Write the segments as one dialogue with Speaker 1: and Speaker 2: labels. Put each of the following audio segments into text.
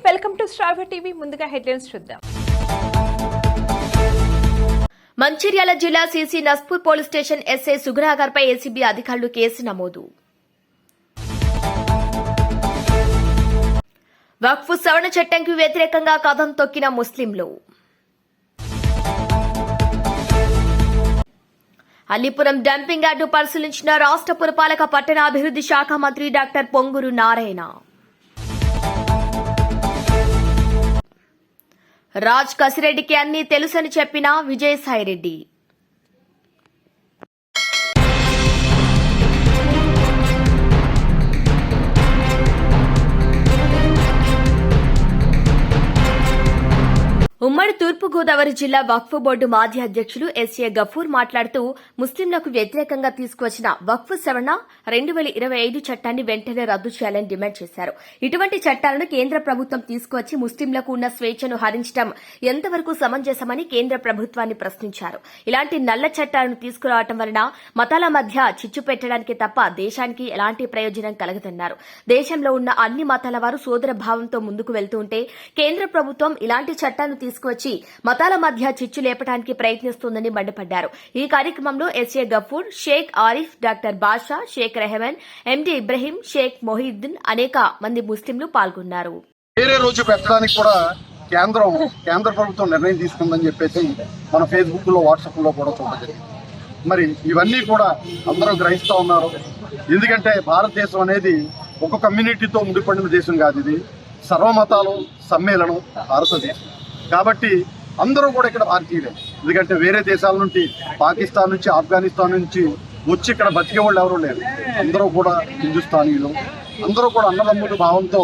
Speaker 1: Welcome to Star TV. ముందుగా headlines చూద్దాం.
Speaker 2: మంచిర్యాల జిల్లా CC Naspur police station SI సుగ్రాగర్పై ఏసీబీ అధికారులు కేసు నమోదు. వక్ఫ్ సవరణ చట్టంకి వ్యతిరేకంగా కదం తొక్కిన ముస్లింలు. అల్లీపురం డంపింగ్ యార్డు పరిశీలించిన రాష్ట్ర పురపాలక పట్టణాభివృద్ది శాఖ మంత్రి డాక్టర్ పొంగూరు నారాయణ. రాజ్ కసిరెడ్డికి అన్నీ తెలుసని చెప్పిన విజయసాయిరెడ్డి. ఉమ్మడి తూర్పుగోదావరి జిల్లా వక్ఫ్ బోర్డు మాజీ అధ్యక్షులు ఎస్ఏ గఫూర్ మాట్లాడుతూ ముస్లింలకు వ్యతిరేకంగా తీసుకువచ్చిన వక్ఫ్ సవరణ 2025 చట్టాన్ని వెంటనే రద్దు చేయాలని డిమాండ్ చేశారు. ఇటువంటి చట్టాలను కేంద్ర ప్రభుత్వం తీసుకువచ్చి ముస్లింలకు ఉన్న స్వేచ్ఛను హరించడం ఎంతవరకు సమంజసమని కేంద్ర ప్రభుత్వాన్ని ప్రశ్నించారు. ఇలాంటి నల్ల చట్టాలను తీసుకురావడం వలన మతాల మధ్య చిచ్చు పెట్టడానికి తప్ప దేశానికి ఎలాంటి ప్రయోజనం కలగదన్నారు. దేశంలో ఉన్న అన్ని మతాల వారు సోదర భావంతో ముందుకు వెళ్తుంటే కేంద్ర ప్రభుత్వం ఇలాంటి చట్టాలను తీసుకువచ్చి మతాల మధ్య చిచ్చు లేపడానికి ప్రయత్నిస్తోందని మండిపడ్డారు. ఈ కార్యక్రమంలో ఎస్ఏ గఫూర్, షేక్ ఆరిఫ్, డాక్టర్ బాషా, షేక్ రెహమాన్, ఎండి ఇబ్రహీం, షేక్ మొహిద్దీన్ అనేక మంది ముస్లింలు పాల్గొన్నారు.
Speaker 3: వేరే రోజు పెట్టడానికి కూడా కేంద్ర ప్రభుత్వం నిర్ణయం తీసుకుందని చెప్పేసి మన ఫేస్బుక్ లో, వాట్సాప్ లో కూడా చూడలేదు. మరి ఇవన్నీ కూడా అందరూ గ్రహిస్తూ ఉన్నారు. ఎందుకంటే భారతదేశం అనేది ఒక కమ్యూనిటీతో ముడిపడిన దేశం కాదు, ఇది సర్వమతాలు సమ్మేళనం భారతదేశం. కాబట్టి అందరూ కూడా ఇక్కడ భారతీయులే. ఎందుకంటే వేరే దేశాల నుండి, పాకిస్తాన్ నుంచి, ఆఫ్ఘనిస్తాన్ నుంచి వచ్చి ఇక్కడ బతికే వాళ్ళు ఎవరూ లేరు. అందరూ కూడా హిందుస్థానీయులు, అందరూ కూడా అన్నదమ్ముల భావంతో,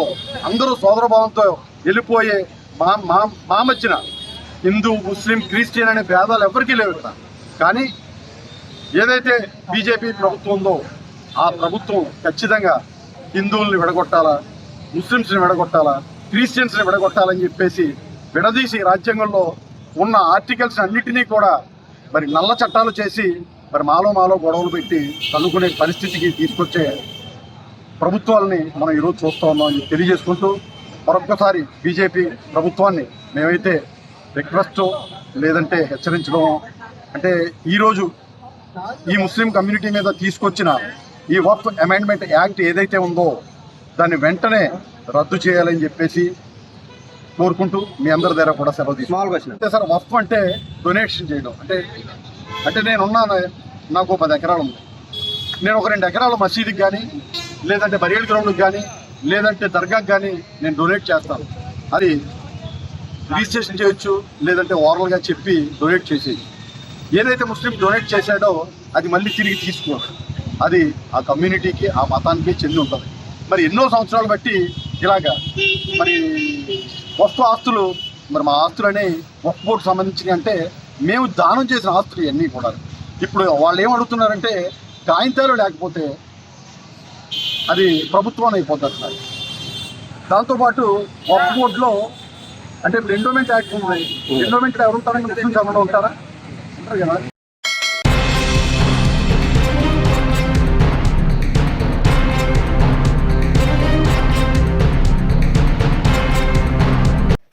Speaker 3: అందరూ సోదర భావంతో వెళ్ళిపోయే మా మధ్యన హిందూ, ముస్లిం, క్రిస్టియన్ అనే భేదాలు ఎవరికీ లేవు ఇక్కడ. కానీ ఏదైతే బీజేపీ ప్రభుత్వం ఉందో ఆ ప్రభుత్వం ఖచ్చితంగా హిందువుల్ని విడగొట్టాలా, ముస్లిమ్స్ని విడగొట్టాలా, క్రిస్టియన్స్ని విడగొట్టాలని చెప్పేసి విడదీసి రాజ్యాంగంలో ఉన్న ఆర్టికల్స్ అన్నిటినీ కూడా మరి నల్ల చట్టాలు చేసి మరి మాలో గొడవలు పెట్టి తన్నుకునే పరిస్థితికి తీసుకొచ్చే ప్రభుత్వాలని మనం ఈరోజు చూస్తూ ఉన్నామని తెలియజేసుకుంటూ మరొక్కసారి బీజేపీ ప్రభుత్వాన్ని మేమైతే రిక్వెస్ట్ లేదంటే హెచ్చరించడం అంటే ఈరోజు ఈ ముస్లిం కమ్యూనిటీ మీద తీసుకొచ్చిన ఈ వక్ఫ్ అమెండ్మెంట్ యాక్ట్ ఏదైతే ఉందో దాన్ని వెంటనే రద్దు చేయాలని చెప్పేసి కోరుకుంటూ మీ అందరి దగ్గర కూడా సెలవు తీసుకుంటే సార్, వక్ఫ్ అంటే డొనేషన్ చేయడం అంటే నేనున్నాను, నాకు 10 ఎకరాలు ఉంది. నేను ఒక 2 ఎకరాలు మసీదుకి కానీ, లేదంటే బరియల్ గ్రౌండ్కి కానీ, లేదంటే దర్గాకి కానీ నేను డొనేట్ చేస్తాను. అది రిజిస్ట్రేషన్ చేయొచ్చు, లేదంటే ఓరల్గా చెప్పి డొనేట్ చేసేది. ఏదైతే ముస్లిం డొనేట్ చేశాడో అది మళ్ళీ తిరిగి తీసుకోవాలి. అది ఆ కమ్యూనిటీకి, ఆ మతానికి చెంది ఉంటుంది. మరి ఎన్నో సంవత్సరాలు బట్టి ఇలాగా మరి వక్ఫ్ ఆస్తులు, మరి మా ఆస్తులని వక్ఫ్ బోర్డు సంబంధించినవి అంటే మేము దానం చేసిన ఆస్తులు ఇవన్నీ కూడా. ఇప్పుడు వాళ్ళు ఏమడుగుతున్నారంటే కాగితాలు లేకపోతే అది ప్రభుత్వం అయిపోతుంది. దాంతోపాటు వక్ఫ్ బోర్డులో అంటే ఇప్పుడు ఎండోమెంట్ యాక్ట్ ఉంది. ఎండోమెంట్ ఎవరు ఉంటారని ముస్లిమ్స్ ఎవరైనా ఉంటారా? ఉంటారు కదా.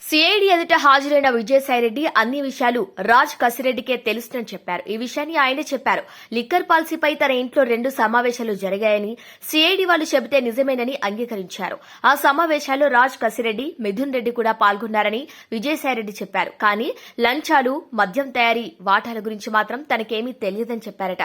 Speaker 2: సిఐడి ఎదుట హాజరైన విజయసాయిరెడ్డి అన్ని విషయాలు రాజ్ కసిరెడ్డికే తెలుసునని చెప్పారు. ఈ విషయాన్ని ఆయనే చెప్పారు. లిక్కర్ పాలసీపై తన ఇంట్లో 2 సమావేశాలు జరిగాయని, సిఐడి వాళ్ళు చెబితే నిజమేనని అంగీకరించారు. ఆ సమావేశాల్లో రాజ్ కసిరెడ్డి, మిథున్ రెడ్డి కూడా పాల్గొన్నారని విజయసాయిరెడ్డి చెప్పారు. కానీ లంచాలు, మద్యం తయారీ, వాటాల గురించి మాత్రం తనకేమీ తెలియదని చెప్పారట.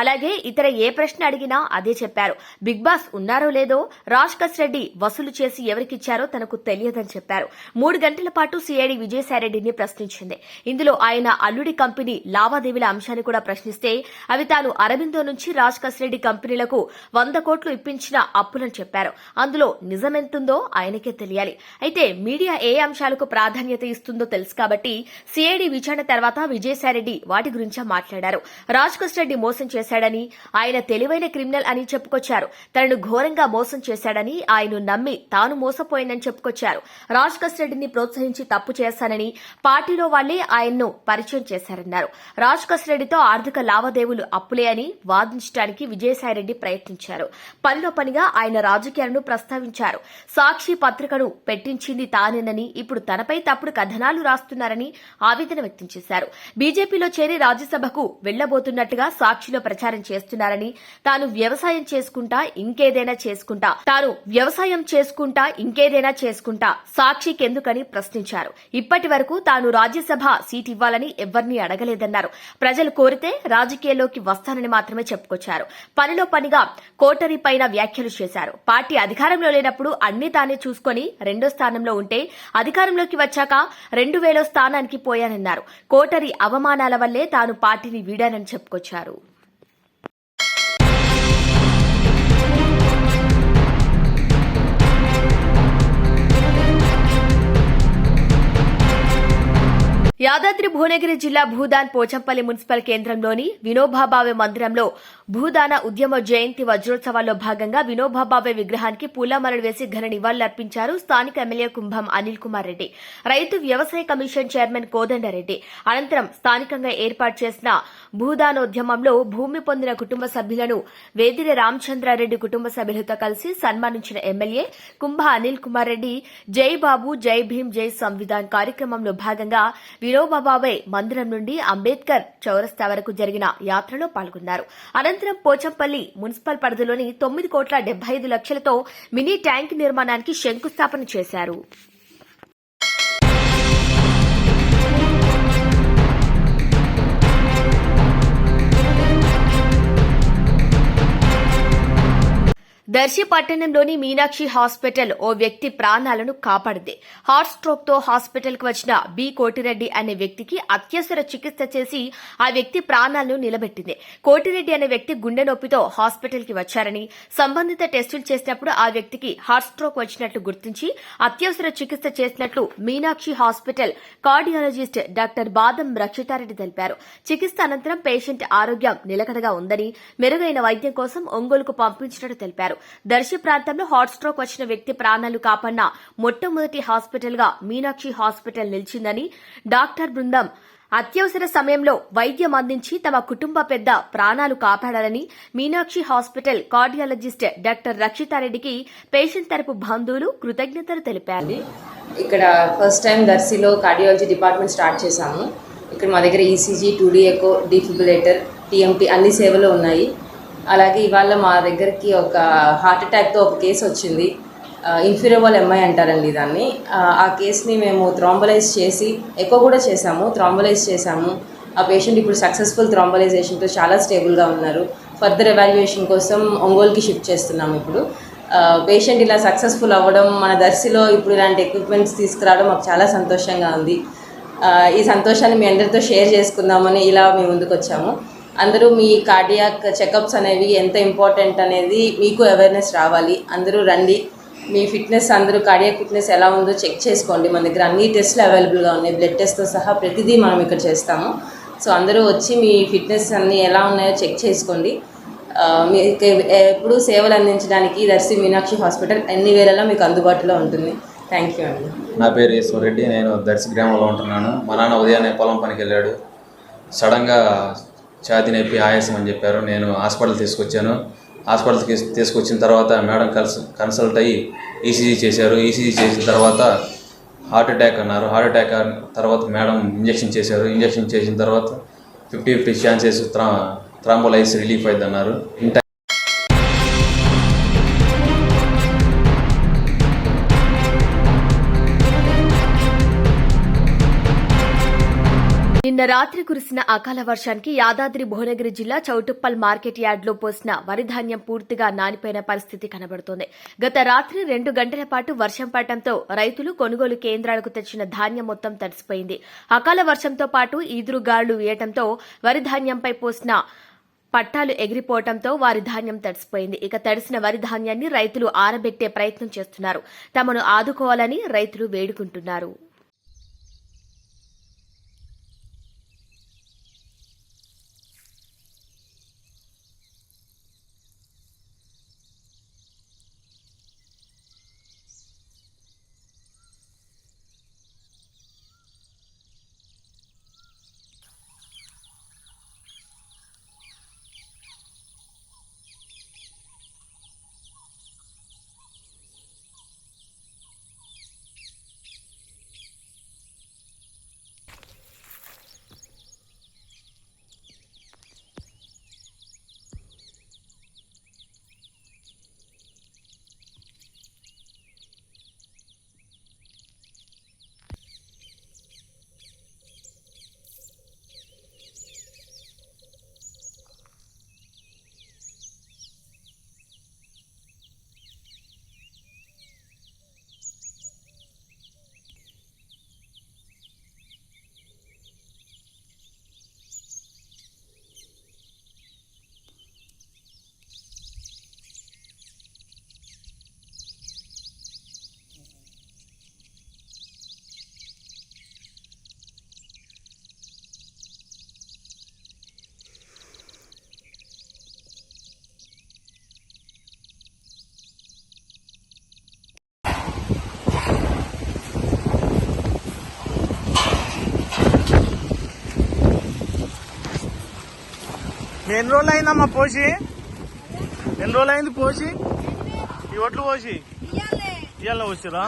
Speaker 2: అలాగే ఇతర ఏ ప్రశ్న అడిగినా అదే చెప్పారు. బిగ్ బాస్ ఉన్నారో లేదో రాజ్ కసిరెడ్డి వసూలు చేసి ఎవరికిచ్చారో తనకు తెలియదని చెప్పారు. 3 గంటల పాటు సిఐడి విజయసాయిరెడ్డిని ప్రశ్నించింది. ఇందులో ఆయన అల్లుడి కంపెనీ లావాదేవీల అంశాన్ని కూడా ప్రశ్నిస్తే అవి తాను అరబిందో నుంచి రాజ్ కసిరెడ్డి కంపెనీలకు 100 కోట్లు ఇప్పించిన అప్పులని చెప్పారు. అందులో నిజమెంతుందో ఆయనకే తెలియాలి. అయితే మీడియా ఏ అంశాలకు ప్రాధాన్యత ఇస్తుందో తెలుసు కాబట్టి సిఐడి విచారణ తర్వాత విజయసాయిరెడ్డి వాటి గురించే మాట్లాడారు. రాజ్ కసిరెడ్డి మోసం చేశాడని, ఆయన తెలివైన క్రిమినల్ అని చెప్పుకొచ్చారు. తనను ఘోరంగా మోసం చేశాడని, ఆయన నమ్మి తాను మోసపోయిందని చెప్పుకొచ్చారు. రాజ్ కసిరెడ్డిని ప్రోత్సహించి తప్పు చేశానని పార్టీలో వాళ్లే ఆయన్ను పరిచయం చేశారన్నారు. రాజ్ కసిరెడ్డితో ఆర్థిక లావాదేవీలు అప్పులే అని వాదించడానికి విజయసాయిరెడ్డి ప్రయత్నించారు. పనిలో పనిగా ఆయన రాజకీయాలను ప్రస్తావించారు. సాక్షి పత్రికను పెట్టించింది తానేనని, ఇప్పుడు తనపై తప్పుడు కథనాలు రాస్తున్నారని ఆవేదన వ్యక్తం చేశారు. బీజేపీలో చేరి రాజ్యసభకు వెళ్లబోతున్నట్టుగా సాక్షిలో ప్రచారం చేస్తున్నారని, తాను వ్యవసాయం చేసుకుంటా ఇంకేదైనా చేసుకుంటా సాక్షికెందుకని ప్రశ్నించారు. ఇప్పటి వరకు తాను రాజ్యసభ సీట్ ఇవ్వాలని ఎవరినీ అడగలేదన్నారు. ప్రజలు కోరితే రాజకీయాల్లోకి వస్తానని మాత్రమే చెప్పుకొచ్చారు. పనిలో పనిగా కోటరీ పైన వ్యాఖ్యలు చేశారు. పార్టీ అధికారంలో లేనప్పుడు అన్ని తానే చూసుకుని 2వ స్థానంలో ఉంటే అధికారంలోకి వచ్చాక 2000వ స్థానానికి పోయానన్నారు. కోటరీ అవమానాల వల్లే తాను పార్టీని వీడానని చెప్పుకొచ్చారు. యాదాద్రి భువనగిరి జిల్లా భూదాన్ పోచంపల్లి మున్సిపల్ కేంద్రంలోని వినోబాబావే మందిరంలో భూదాన ఉద్యమ జయంతి వజ్రోత్సవాల్లో భాగంగా వినోబాబావే విగ్రహానికి పూలమాలలు వేసి ఘన నివాళులర్పించారు స్థానిక ఎమ్మెల్యే కుంభం అనిల్ కుమార్ రెడ్డి, రైతు వ్యవసాయ కమిషన్ చైర్మన్ కోదండరెడ్డి. అనంతరం స్థానికంగా ఏర్పాటు చేసిన భూదానోద్యమంలో భూమి పొందిన కుటుంబ సభ్యులను వేదిరి రామచంద్రారెడ్డి కుటుంబ సభ్యులతో కలిసి సన్మానించిన ఎమ్మెల్యే కుంభ అనిల్ కుమార్ రెడ్డి జై బాబు జై భీం జై సంవిధాన్ కార్యక్రమంలో భాగంగా వినోబాబావే మందిరం నుండి అంబేద్కర్ చౌరస్తా వరకు జరిగిన యాత్రలో పాల్గొన్నారు. అనంతరం పోచంపల్లి మున్సిపల్ పరిధిలోని 9,75,00,000తో మినీ ట్యాంక్ నిర్మాణానికి శంకుస్థాపన చేశారు. దర్శి పట్టణంలోని మీనాక్షి హాస్పిటల్ ఓ వ్యక్తి ప్రాణాలను కాపాడింది. హార్ట్ స్ట్రోక్ తో హాస్పిటల్ కు వచ్చిన బి కోటిరెడ్డి అనే వ్యక్తికి అత్యవసర చికిత్స చేసి ఆ వ్యక్తి ప్రాణాలను నిలబెట్టింది. కోటిరెడ్డి అనే వ్యక్తి గుండె నొప్పితో హాస్పిటల్ కి వచ్చారని, సంబంధిత టెస్టులు చేసినప్పుడు ఆ వ్యక్తికి హార్ట్ స్ట్రోక్ వచ్చినట్లు గుర్తించి అత్యవసర చికిత్స చేసినట్లు మీనాక్షి హాస్పిటల్ కార్డియాలజిస్ట్ డాక్టర్ బాదం రక్షితారెడ్డి తెలిపారు. చికిత్స అనంతరం పేషెంట్ ఆరోగ్యం నిలకడగా ఉందని, మెరుగైన వైద్యం కోసం ఒంగోలుకు పంపించినట్టు తెలిపారు. దర్శి ప్రాంతంలో హార్ట్ స్ట్రోక్ వచ్చిన వ్యక్తి ప్రాణాలు కాపాడిన మొట్టమొదటి హాస్పిటల్ గా మీనాక్షి హాస్పిటల్ నిలిచిందని, డాక్టర్ బృందం అత్యవసర సమయంలో వైద్యం అందించి తమ కుటుంబ పెద్ద ప్రాణాలు కాపాడాలని మీనాక్షి హాస్పిటల్ కార్డియాలజిస్ట్ డాక్టర్ రక్షితారెడ్డికి పేషెంట్ తరపు బంధువులు కృతజ్ఞతలు తెలిపారు.
Speaker 4: ఇక్కడ ఫస్ట్ టైం దర్శిలో కార్డియాలజీ డిపార్ట్మెంట్ స్టార్ట్ చేశాము. ఇక్కడ మా దగ్గర ECG, 2D echo, defibrillator, TMT అన్ని సేవలు ఉన్నాయి. అలాగే ఇవాళ మా దగ్గరికి ఒక హార్ట్ అటాక్తో ఒక కేసు వచ్చింది. ఇన్ఫ్యూరబుల్ ఎంఐ అంటారండి దాన్ని. ఆ కేసుని మేము థ్రాంబలైజ్ చేసి ఎకో కూడా చేసాము, థ్రాంబలైజ్ చేసాము. ఆ పేషెంట్ ఇప్పుడు సక్సెస్ఫుల్ థ్రాంబలైజేషన్తో చాలా స్టేబుల్గా ఉన్నారు. ఫర్దర్ ఎవాల్యుయేషన్ కోసం ఒంగోలుకి షిఫ్ట్ చేస్తున్నాము. ఇప్పుడు పేషెంట్ ఇలా సక్సెస్ఫుల్ అవ్వడం, మన దర్శిలో ఇప్పుడు ఇలాంటి ఎక్విప్మెంట్స్ తీసుకురావడం మాకు చాలా సంతోషంగా ఉంది. ఈ సంతోషాన్ని మీ అందరితో షేర్ చేసుకుందామని ఇలా మేము ముందుకు వచ్చాము. అందరూ మీ కార్డియాక్ చెకప్స్ అనేవి ఎంత ఇంపార్టెంట్ అనేది మీకు అవేర్నెస్ రావాలి. అందరూ రండి, మీ ఫిట్నెస్, అందరూ కార్డియాక్ ఫిట్నెస్ ఎలా ఉందో చెక్ చేసుకోండి. మన దగ్గర అన్ని టెస్ట్లు అవైలబుల్గా ఉన్నాయి, బ్లడ్ టెస్ట్తో సహా ప్రతిదీ మనం ఇక్కడ చేస్తాము. సో అందరూ వచ్చి మీ ఫిట్నెస్ అన్నీ ఎలా ఉన్నాయో చెక్ చేసుకోండి. మీకు ఎప్పుడు సేవలు అందించడానికి దర్శి మీనాక్షి హాస్పిటల్ అన్ని వేళలా మీకు అందుబాటులో ఉంటుంది. థ్యాంక్ యూ అండి.
Speaker 5: నా పేరు ఈశ్వరెడ్డి, నేను దర్శి గ్రామంలో ఉంటున్నాను. మా నాన్న ఉదయాన్నే పొలం పనికి వెళ్ళాడు. సడన్గా ఛాతీ నొప్పి, ఆయాసం అని చెప్పారు. నేను హాస్పిటల్ తీసుకొచ్చాను. హాస్పిటల్కి తీసుకొచ్చిన తర్వాత మేడం కన్సల్ట్ అయ్యి ఈసీజీ చేశారు. ఈసీజీ చేసిన తర్వాత హార్ట్ అటాక్ అన్నారు. హార్ట్ అటాక్ తర్వాత మేడం ఇంజెక్షన్ చేశారు. ఇంజెక్షన్ చేసిన తర్వాత 50-50 ఛాన్సెస్ థ్రాంబోలైజ్ రిలీఫ్ అయింది అన్నారు.
Speaker 2: నిన్న రాత్రి కురిసిన అకాల వర్షానికి యాదాద్రి భువనగిరి జిల్లా చౌటుప్పల్ మార్కెట్ యార్డ్లో పోసిన వరి ధాన్యం పూర్తిగా నానిపోయిన పరిస్థితి కనబడుతోంది. గత రాత్రి 2 గంటల పాటు వర్షం పడటంతో రైతులు కొనుగోలు కేంద్రాలకు తెచ్చిన ధాన్యం మొత్తం తడిసిపోయింది. అకాల వర్షంతో పాటు ఈదురుగాళ్లు వేయటంతో వరి ధాన్యంపై పోసిన పట్టాలు ఎగిరిపోవడంతో వారి ధాన్యం తడిసిపోయింది. ఇక తడిసిన వరి ధాన్యాన్ని రైతులు ఆరబెట్టే ప్రయత్నం చేస్తున్నారు. తమను ఆదుకోవాలని రైతులు వేడుకుంటున్నారు.
Speaker 6: ఎన్ని రోజులు అయిందమ్మా పోసి? ఎన్ని రోజులు అయింది పోసి? ఈ ఒట్లు పోసి ఇవాళ వచ్చిరా?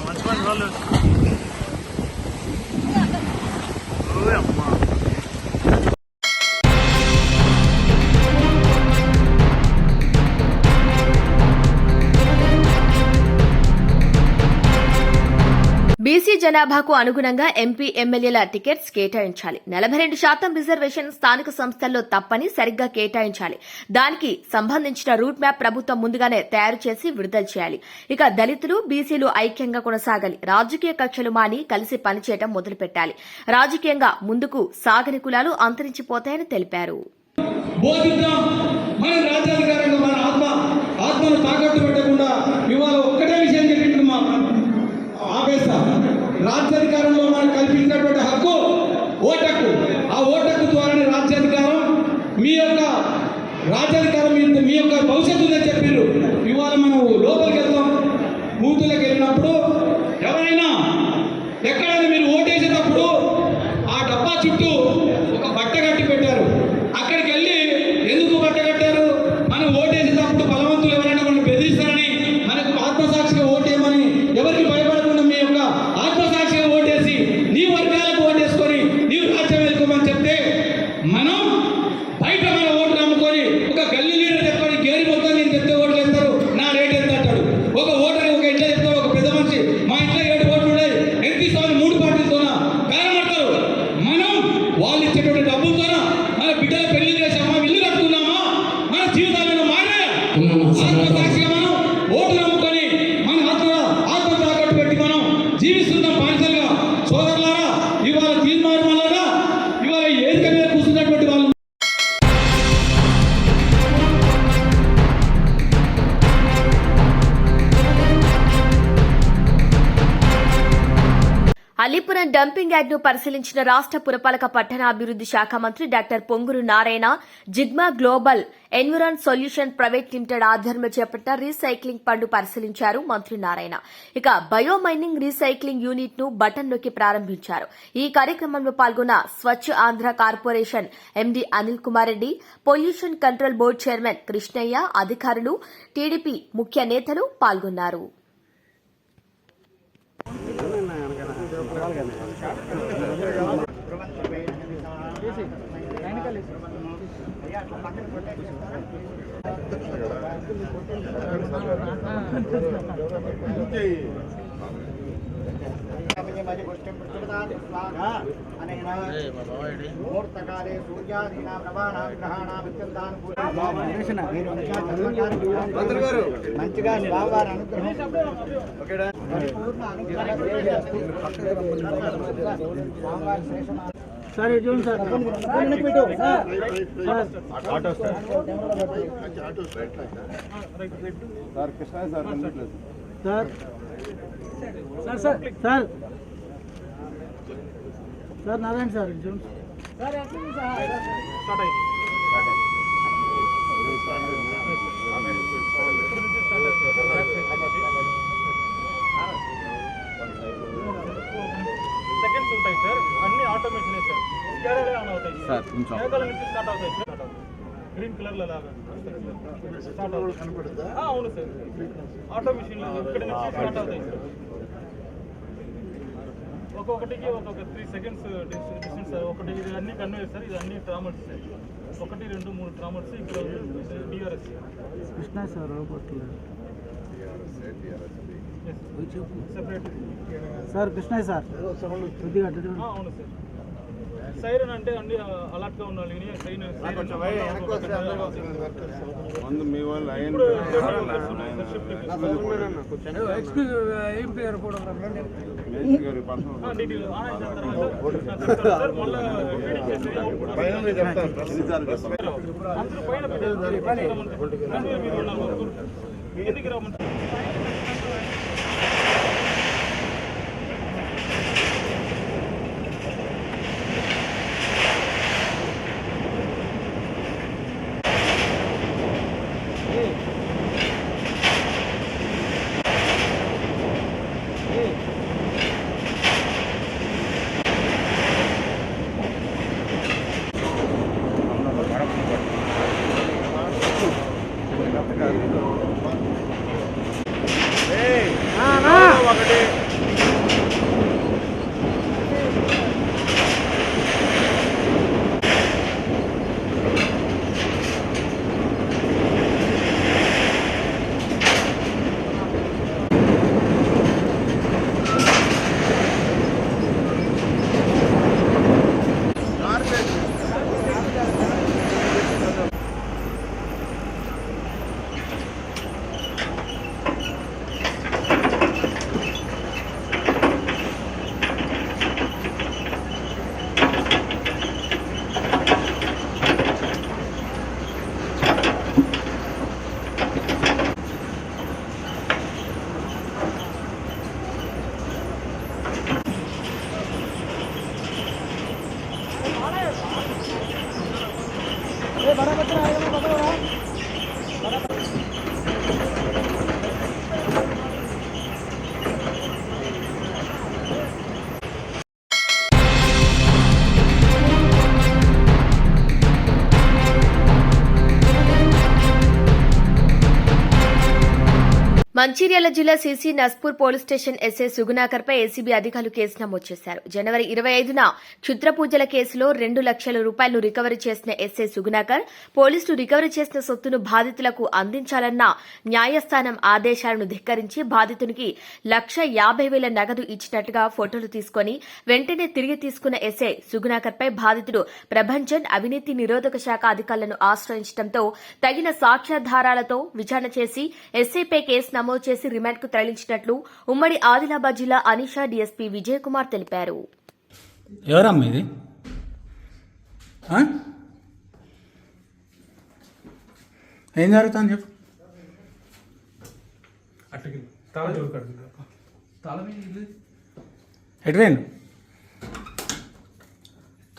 Speaker 6: మంచి మంచి రోజులు. అమ్మా
Speaker 2: బీసీ జనాభాకు అనుగుణంగా ఎంపీ ఎమ్మెల్యేల టికెట్స్ కేటాయించాలి. 42% రిజర్వేషన్ స్థానిక సంస్థల్లో తప్పని సరిగ్గా కేటాయించాలి. దానికి సంబంధించిన రూట్ మ్యాప్ ప్రభుత్వం ముందుగానే తయారు చేసి విడుదల చేయాలి. ఇక దళితులు, బీసీలు ఐక్యంగా కొనసాగాలి. రాజకీయ కక్షలు మాని కలిసి పనిచేయడం మొదలుపెట్టాలి. రాజకీయంగా ముందుకు సాగని కులాలు అంతరించిపోతాయని తెలిపారు.
Speaker 7: బోధిద్దాం. మనం రాజ్యాధికారంగా మన ఆత్మను తాకట్టు పెట్టకుండా ఇవాళ ఒక్కటే విషయం చెప్పింది మా ఆవేశ రాజ్యాధికారంలో మనకు కల్పించినటువంటి హక్కు ఓటక్కు. ఆ ఓటక్కు ద్వారానే రాజ్యాధికారం మీ యొక్క భవిష్యత్తు ఉందని చెప్పారు. ఇవాళ మనం లోపలికి వెళ్తాం, బూతులకు వెళ్ళినప్పుడు ఎవరైనా ఎక్కడైనా మీరు ఓటేసేటప్పుడు ఆ డబ్బా చుట్టూ ఒక బట్ట కట్టి పెట్టారు. అక్కడికి వెళ్ళి ఎందుకు బట్ట కట్టారు? మనం ఓటేసేటప్పుడు బలవంతులు ఎవరైనా మనం బెదిరిస్తారని, మనకు ఆత్మసాక్షిగా ఓటేయమని, ఎవరికి భయపడకుండా మీ యొక్క ఆత్మసాక్షిగా ఓటేసి నీ వర్గాలకు ఓటేసుకొని నీవు రాజ్యం వెళ్ళుకోమని చెప్తే మనం బయట మన ఓటు నమ్ముకొని ఒక గల్లీ లీడర్ చెప్పుకొని గేరి మొత్తం నేను చెప్తే ఓట్లు వేస్తారు, నా రేట్ ఎంత అంటాడు. ఒక ఓటర్ ఒక ఇంట్లో చెప్తాడు, ఒక పెద్ద మనిషి మా ఇంట్లో 7 ఓట్లు ఉన్నాయి, ఎంత ఇస్తామని 3 పార్టీలతోన కారణపడతారు. మనం వాళ్ళు ఇచ్చేటువంటి డబ్బులతోన మన బిడ్డల పెళ్లి చేసామా, ఇల్లు కట్టుకున్నామా, మన జీవితాలను మారే ఆత్మసాక్షిగా మనం ఓటు నమ్ముకొని మన ఆత్మ తాకట్టు పెట్టి మనం జీవిస్తున్నాం బానిసలుగా. సోదరులారా, ఇవాళ తీర్మానం వల్ల ఇవాళ ఏదిక మీద కూర్చున్నటువంటి వాళ్ళు
Speaker 2: అలీపురం డంపింగ్ యార్డ్ ను పరిశీలించిన రాష్ట పురపాలక పట్టణాభివృద్ది శాఖ మంత్రి doctor Ponguru Narayana Zigma global environ solution private limited ఆధ్వర్యంలో చేపట్టిన రీసైక్లింగ్ పనులు పరిశీలించారు మంత్రి నారాయణ. ఇక బయోమైనింగ్ రీసైక్లింగ్ యూనిట్ ను బటన్ నొక్కి ప్రారంభించారు. ఈ కార్యక్రమంలో పాల్గొన్న Swachh Andhra corporation MD Anil Kumar Reddy, pollution control board chairman Krishnaiah, అధికారులు, టీడీపీ ముఖ్య నేతలు పాల్గొన్నారు.
Speaker 8: ముహూర్తకాలే సూర్యాదీనా ప్రవాణా గ్రహాణా మంచిగా బావగారు అనుగ్రహం సార్ చూడండి sir
Speaker 3: auto sir Krishna sir
Speaker 8: sir sir sir sir sir Narayana sir చూడండి
Speaker 6: సెకండ్స్ ఉంటాయి సార్, అన్ని ఆటోమేషన్ సార్. స్కానర్లే ఆన్ అవుతాయి సార్, వెనకాల నుంచి స్టార్ట్ అవుతాయి సార్. గ్రీన్ కలర్ లాగా స్టార్ట్ అవుతుంది. అవును సార్, ఆటోమేషన్ ఇక్కడ నుంచి స్టార్ట్ అవుతాయి సార్. ఒక్కొక్కటికి ఒక్కొక్క 3 seconds డిస్టెన్స్ సార్. ఒకటి ఇది అన్ని కన్వేయర్ సార్, ఇది అన్ని ట్రామర్స్ సార్. 1, 2, 3 ట్రామర్స్. ఇక్కడ DRS
Speaker 8: Krishna sir
Speaker 6: separate
Speaker 8: sir Krishna sir కొద్దిగా
Speaker 6: అవును సార్. సైరన్ అంటే అన్ని అలర్ట్ గా ఉండాలి.
Speaker 2: మంచిర్యాల జిల్లా CC Naspur police station SI Sugunakar పై ఏసీబీ అధికారులు కేసు నమోదు చేశారు. జనవరి 25న క్షుద్ర పూజల కేసులో 2 లక్షల రూపాయలు రికవరీ చేసిన ఎస్ఐ సుగుణాకర్ పోలీసులు రికవరీ చేసిన సొత్తును బాధితులకు అందించాలన్న న్యాయస్థానం ఆదేశాలను ధిక్కరించి బాధితునికి 1,50,000 నగదు ఇచ్చినట్టుగా ఫోటోలు తీసుకుని వెంటనే తిరిగి తీసుకున్న ఎస్ఐ సుగుణాకర్ పై బాధితుడు ప్రభంజన్ అవినీతి నిరోధక శాఖ అధికారులను ఆశ్రయించడంతో తగిన సాక్ష్యాధారాలతో విచారణ చేసి ఎస్ఐపై కేసు నమోదు చేసి రిమాండ్ కు తరలించినట్లు ఉమ్మడి ఆదిలాబాద్ జిల్లా అనీషా డీఎస్పీ విజయ్ కుమార్ తెలిపారు.
Speaker 7: ఎవరమ్మా ఇది? ఏం జరుగుతుంది చెప్పు. ఎటువేను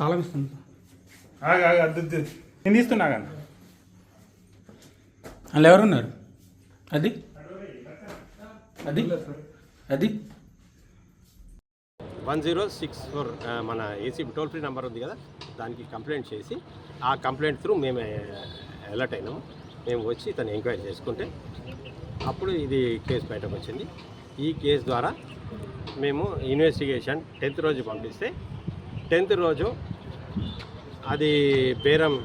Speaker 7: తాళం ఇస్తుంది. నేను తీస్తున్నా కానీ అందులో ఎవరున్నారు? అది అది అది
Speaker 9: 1064 మన ఏసీబీ టోల్ ఫ్రీ నెంబర్ ఉంది కదా, దానికి కంప్లైంట్ చేసి ఆ కంప్లైంట్ త్రూ మేము అలర్ట్ అయినాము. మేము వచ్చి తను ఎంక్వైరీ చేసుకుంటే అప్పుడు ఇది కేసు బయటకు వచ్చింది. ఈ కేసు ద్వారా మేము ఇన్వెస్టిగేషన్ 10th రోజు పంపిస్తే 10th రోజు అది బేరం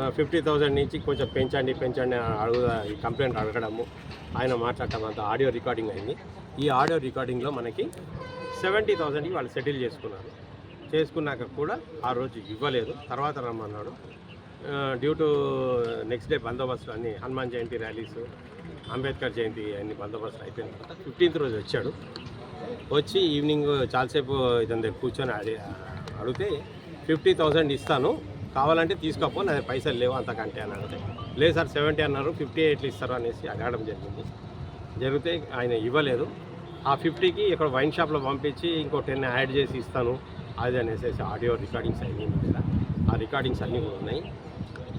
Speaker 9: 50,000 నుంచి కొంచెం పెంచండి ఈ కంప్లైంట్ అడగడము, ఆయన మాట్లాడటం అంతా ఆడియో రికార్డింగ్ అయింది. ఈ ఆడియో రికార్డింగ్లో మనకి 70,000కి వాళ్ళు సెటిల్ చేసుకున్నారు. చేసుకున్నాక కూడా ఆ రోజు ఇవ్వలేదు, తర్వాత రమ్మన్నాడు. డ్యూ టు నెక్స్ట్ డే బందోబస్తు అన్ని హనుమాన్ జయంతి ర్యాలీస్, అంబేద్కర్ జయంతి అన్ని బందోబస్తు అయిపోయిన తర్వాత 15th రోజు వచ్చాడు. వచ్చి ఈవినింగ్ చాలాసేపు ఇతని దగ్గర కూర్చొని అడిగితే 50,000 ఇస్తాను, కావాలంటే తీసుకోపో, నా పైసలు లేవు అంతకంటే అని అడిగితే లేదు సార్ 70 అన్నారు, 58 ఇస్తారు అనేసి అడగడం జరిగితే ఆయన ఇవ్వలేదు. ఆ 50కి ఇక్కడ వైన్ షాప్లో పంపించి ఇంకో 10 యాడ్ చేసి ఇస్తాను అది అనేసి ఆడియో రికార్డింగ్స్ అన్నీ మీద ఆ రికార్డింగ్స్ అన్నీ ఉన్నాయి.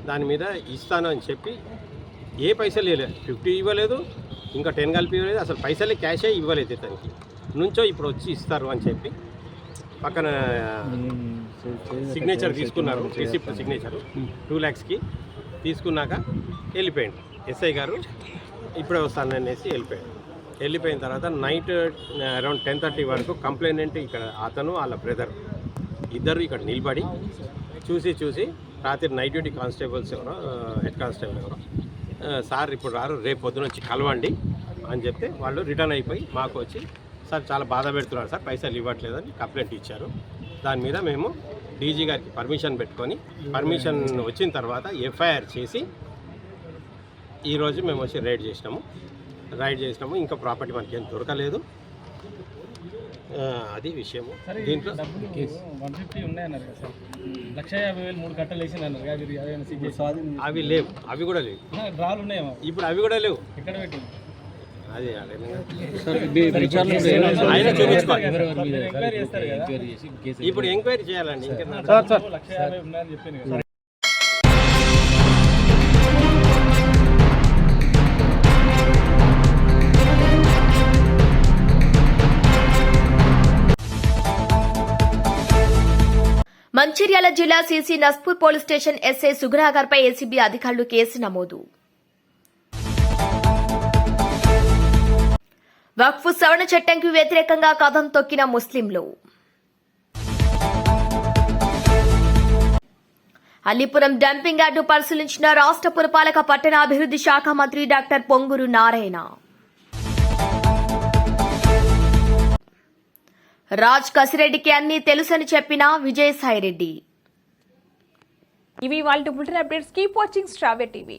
Speaker 9: దాని మీద ఇస్తాను అని చెప్పి ఏ పైసలు లేదు, 50 ఇవ్వలేదు, ఇంకా 10 కలిపి ఇవ్వలేదు, అసలు పైసలే క్యాషే ఇవ్వలేదు ఇతనికి. నుంచో ఇప్పుడు వచ్చి ఇస్తారు అని చెప్పి పక్కన సిగ్నేచర్ తీసుకున్నారు, రిసిప్ట్ సిగ్నేచరు 2 lakhsకి తీసుకున్నాక వెళ్ళిపోయింది. ఎస్ఐ గారు ఇప్పుడే వస్తాననేసి వెళ్ళిపోయిన తర్వాత నైట్ అరౌండ్ 10:30 వరకు కంప్లైనెంట్ ఇక్కడ అతను వాళ్ళ బ్రదర్ ఇద్దరు ఇక్కడ నిలబడి చూసి రాత్రి నైట్ డ్యూటీ కానిస్టేబుల్స్ ఎవరో హెడ్ కానిస్టేబుల్ ఎవరో సార్ ఇప్పుడు రారు, రేపు పొద్దున వచ్చి కలవండి అని చెప్తే వాళ్ళు రిటర్న్ అయిపోయి మాకు వచ్చి సార్ చాలా బాధ పెడుతున్నారు సార్, పైసలు ఇవ్వట్లేదని కంప్లైంట్ ఇచ్చారు. దాని మీద మేము డీజీ గారికి పర్మిషన్ పెట్టుకొని పర్మిషన్ వచ్చిన తర్వాత ఎఫ్ఐఆర్ చేసి ఈరోజు మేము వచ్చి రైడ్ చేసినాము. ఇంకా ప్రాపర్టీ మనకి ఏం దొరకలేదు, అది విషయము. దీంట్లో
Speaker 6: 150 ఉన్నాయన్నారు కదా సార్, 1,50,000 3 కట్టలు వేసినారు.
Speaker 9: అవి లేవు, అవి కూడా లేవు.
Speaker 6: డ్రాలు ఉన్నాయేమో
Speaker 9: ఇప్పుడు, అవి కూడా లేవు.
Speaker 6: ఎక్కడ పెట్టింది
Speaker 9: అది
Speaker 6: ఆయన
Speaker 9: చూపించుకోవాలి.
Speaker 6: ఎంక్వైరీ చేస్తారు కదా,
Speaker 9: ఇప్పుడు ఎంక్వైరీ చేయాలండి. ఇంకా
Speaker 6: 1,50,000 ఉన్నాయని చెప్పింది కదా.
Speaker 2: మంచిర్యాల జిల్లా CC Naspur police station SI Sugunakar పై ఏసీబీ అధికారులు కేసు నమోదు. వక్ఫ్ సవరణ చట్టంకి వ్యతిరేకంగా కథం తొక్కిన ముస్లింలు. అల్లీపురం డంపింగ్ యార్డు పరిశీలించిన రాష్ట్ర పురపాలక పట్టణాభివృద్ది శాఖ మంత్రి డాక్టర్ పొంగూరు నారాయణ. రాజ్ కసిరెడ్డికి అన్నీ తెలుసని చెప్పిన విజయసాయిరెడ్డి.
Speaker 1: ఇవి వాళ్ళ బులెటిన్ అప్డేట్స్. కీప్ వాచింగ్ స్ట్రావే టీవీ.